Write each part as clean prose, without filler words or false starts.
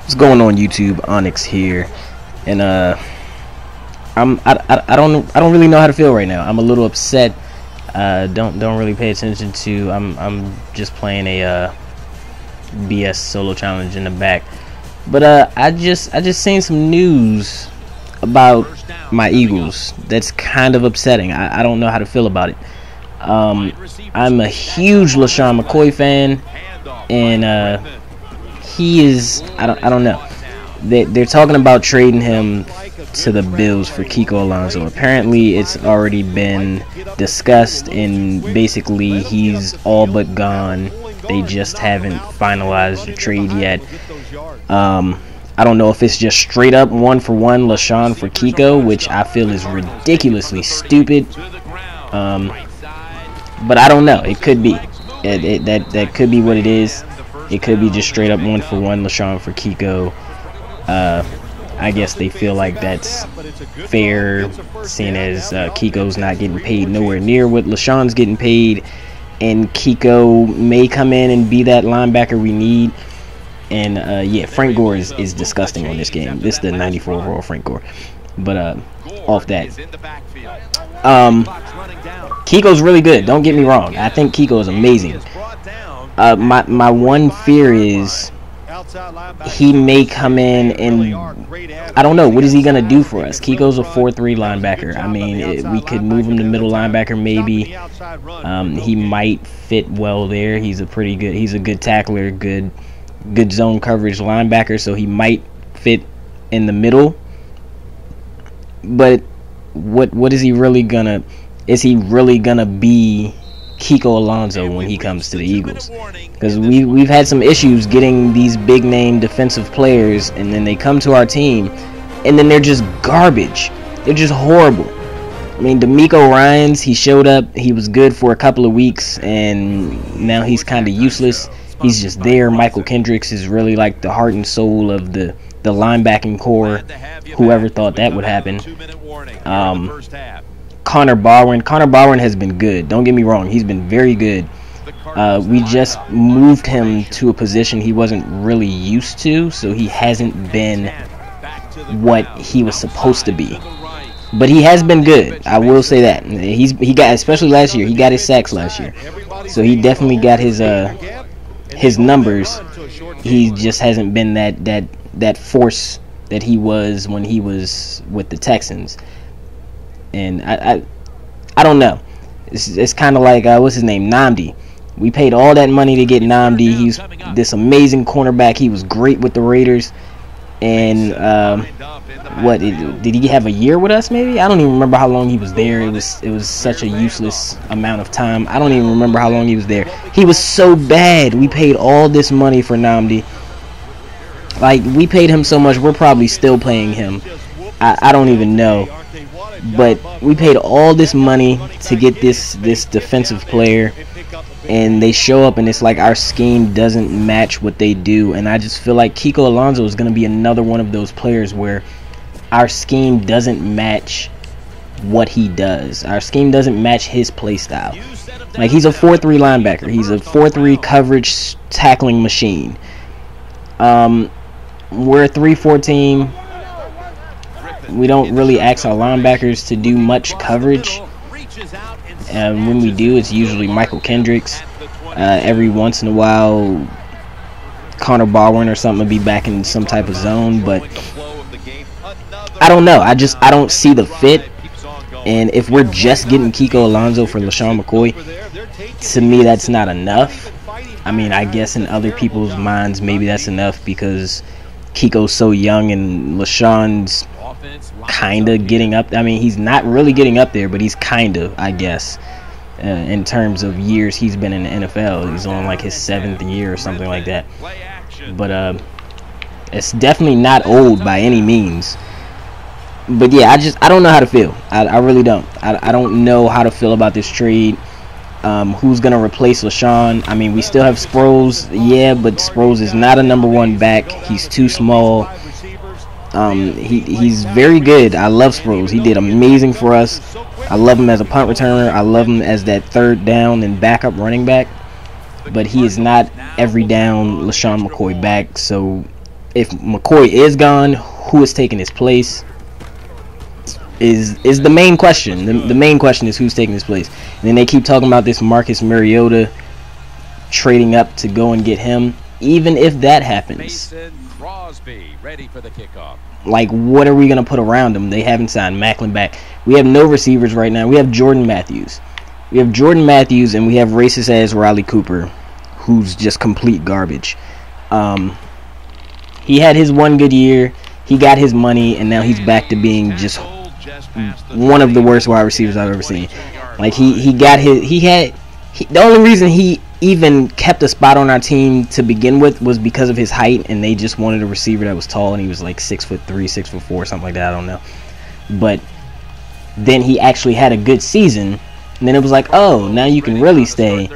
What's going on, YouTube? Onyx here, and I don't really know how to feel right now. I'm a little upset. Don't really pay attention to. I'm just playing a BS solo challenge in the back, but I just seen some news about my Eagles that's kind of upsetting. I don't know how to feel about it. I'm a huge LeSean McCoy fan, and he is, I don't know. They're talking about trading him to the Bills for Kiko Alonso. Apparently, it's already been discussed, and basically he's all but gone. They just haven't finalized the trade yet. I don't know if it's just straight up 1-for-1 LeSean for Kiko, which I feel is ridiculously stupid. But I don't know. It could be. That could be what it is. It could be just straight up 1-for-1 LeSean for Kiko. I guess they feel like that's fair, seeing as Kiko's not getting paid nowhere near what LeSean's getting paid, and Kiko may come in and be that linebacker we need. And yeah, Frank Gore is disgusting on this game. This is the 94 overall Frank Gore. But off that, Kiko's really good. Don't get me wrong. I think Kiko is amazing. My one fear is he may come in and I don't know, what is he gonna do for us? Kiko's a 4-3 linebacker. I mean, we could move him to middle linebacker maybe. He might fit well there. He's a good tackler, good zone coverage linebacker, so he might fit in the middle. But what is he really gonna? Is he really gonna be Kiko Alonso when he comes to the Eagles? Because we've had some issues getting these big name defensive players, and then they come to our team and then they're just garbage. They're just horrible. I mean, DeMeco Ryans, he showed up, he was good for a couple of weeks, and now he's kind of useless. He's just there. Michael Kendricks is really like the heart and soul of the linebacking core. Whoever thought that would happen. Connor Barwin has been good. Don't get me wrong. He's been very good. We just moved him to a position he wasn't really used to, so he hasn't been what he was supposed to be. But he has been good. I will say that. He got, especially last year, he got his sacks last year. So he definitely got his numbers. He just hasn't been that force that he was when he was with the Texans. And I don't know. It's kind of like what's his name, Nnamdi. We paid all that money to get Nnamdi. He's this amazing cornerback. He was great with the Raiders. And what did he have a year with us? Maybe, I don't even remember how long he was there. It was such a useless amount of time. I don't even remember how long he was there. He was so bad. We paid all this money for Nnamdi. Like, we paid him so much, we're probably still paying him. I don't even know. But we paid all this money to get this defensive player, and they show up and it's like our scheme doesn't match what they do. And I just feel like Kiko Alonso is going to be another one of those players where our scheme doesn't match what he does. Our scheme doesn't match his play style. Like, he's a 4-3 linebacker. He's a 4-3 coverage tackling machine. We're a 3-4 team. We don't really ask our linebackers to do much coverage, and when we do, it's usually Michael Kendricks. Every once in a while, Connor Barwin or something will be back in some type of zone, but I don't know. I don't see the fit. And if we're just getting Kiko Alonso for LeSean McCoy, to me that's not enough. I mean, I guess in other people's minds maybe that's enough because Kiko's so young and LeSean's kind of getting up. I mean, he's not really getting up there, but he's kind of, I guess, in terms of years he's been in the NFL. He's on like his 7th year or something like that. But it's definitely not old by any means. But yeah, I don't know how to feel. I really don't. I don't know how to feel about this trade. Who's gonna replace LeSean? I mean, we still have Sproles, yeah, but Sproles is not a #1 back. He's too small. He's very good. I love Sproles. He did amazing for us. I love him as a punt returner. I love him as that third down and backup running back. But he is not every down LeSean McCoy back. So if McCoy is gone, who is taking his place is the main question. The main question is who's taking his place. And then they keep talking about this Marcus Mariota trading up to go and get him. Even if that happens, ready for the kickoff. Like, what are we going to put around him? They haven't signed Macklin back. We have no receivers right now. We have Jordan Matthews. We have Jordan Matthews, and we have racist-ass Riley Cooper, who's just complete garbage. He had his one good year. He got his money, and now he's back to being just one of the worst wide receivers I've ever seen. Like, the only reason he even kept a spot on our team to begin with was because of his height, and they just wanted a receiver that was tall, and he was like 6'3", 6'4", something like that. I don't know. But then he actually had a good season, and then it was like, oh, now you can really stay.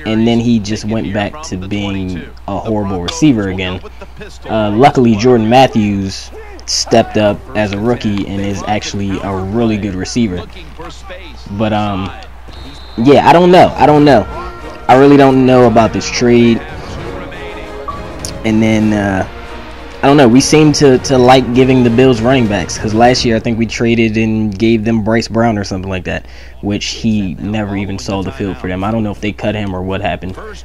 And then he just went back to being a horrible receiver again. Luckily, Jordan Matthews stepped up as a rookie and is actually a really good receiver. But yeah, I don't know. I really don't know about this trade. And then I don't know. We seem to like giving the Bills running backs, because last year I think we traded and gave them Bryce Brown or something like that, which he never even saw the field for them. I don't know if they cut him or what happened. But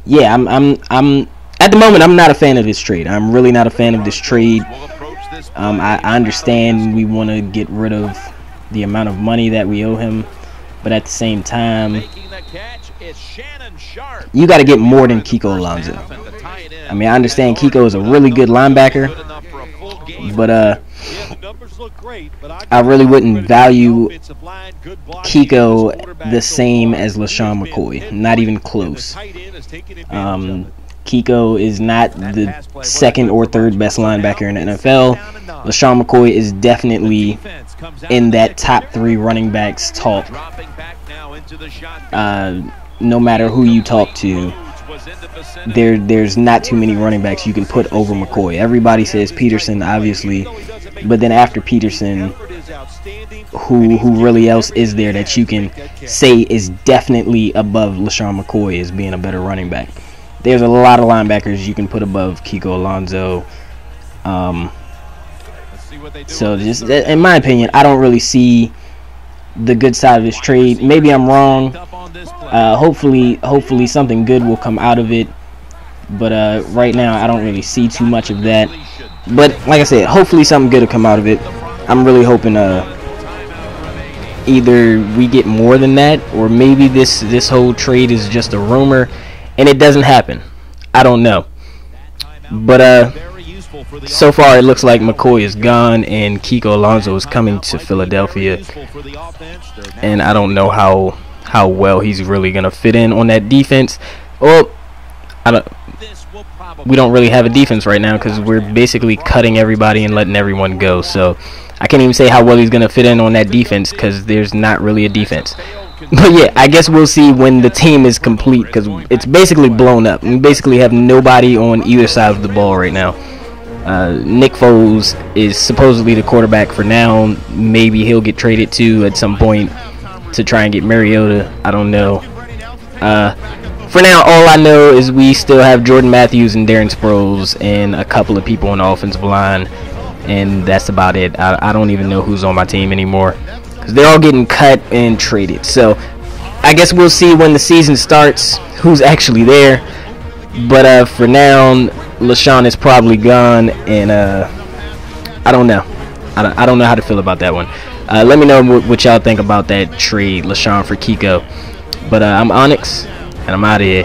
yeah, I'm at the moment I'm not a fan of this trade. I'm really not a fan of this trade. I understand we want to get rid of the amount of money that we owe him, but at the same time, you got to get more than Kiko Alonso. I mean, I understand Kiko is a really good linebacker, but I really wouldn't value Kiko the same as LeSean McCoy. Not even close. Kiko is not the second or third best linebacker in the NFL. LeSean McCoy is definitely in that top 3 running backs talk. No matter who you talk to, there's not too many running backs you can put over McCoy. Everybody says Peterson, obviously, but then after Peterson, who really else is there that you can say is definitely above LeSean McCoy as being a better running back? There's a lot of linebackers you can put above Kiko Alonso. So just in my opinion, I don't really see the good side of this trade. Maybe I'm wrong. Hopefully something good will come out of it. But right now I don't really see too much of that. But like I said, hopefully something good will come out of it. I'm really hoping either we get more than that, or maybe this whole trade is just a rumor and it doesn't happen. I don't know. But so far it looks like McCoy is gone and Kiko Alonso is coming to Philadelphia, and I don't know how well he's really gonna fit in on that defense. Well, we don't really have a defense right now because we're basically cutting everybody and letting everyone go. So I can't even say how well he's gonna fit in on that defense because there's not really a defense. But yeah, I guess we'll see when the team is complete, because it's basically blown up. We basically have nobody on either side of the ball right now. Nick Foles is supposedly the quarterback for now. Maybe he'll get traded to at some point to try and get Mariota. I don't know. For now, all I know is we still have Jordan Matthews and Darren Sproles and a couple of people on the offensive line, and that's about it. I don't even know who's on my team anymore, because they're all getting cut and traded. So I guess we'll see when the season starts who's actually there. But for now, LeSean is probably gone, and I don't know. I don't know how to feel about that one. Let me know what y'all think about that trade, LeSean for Kiko. But I'm Onyx, and I'm out of here.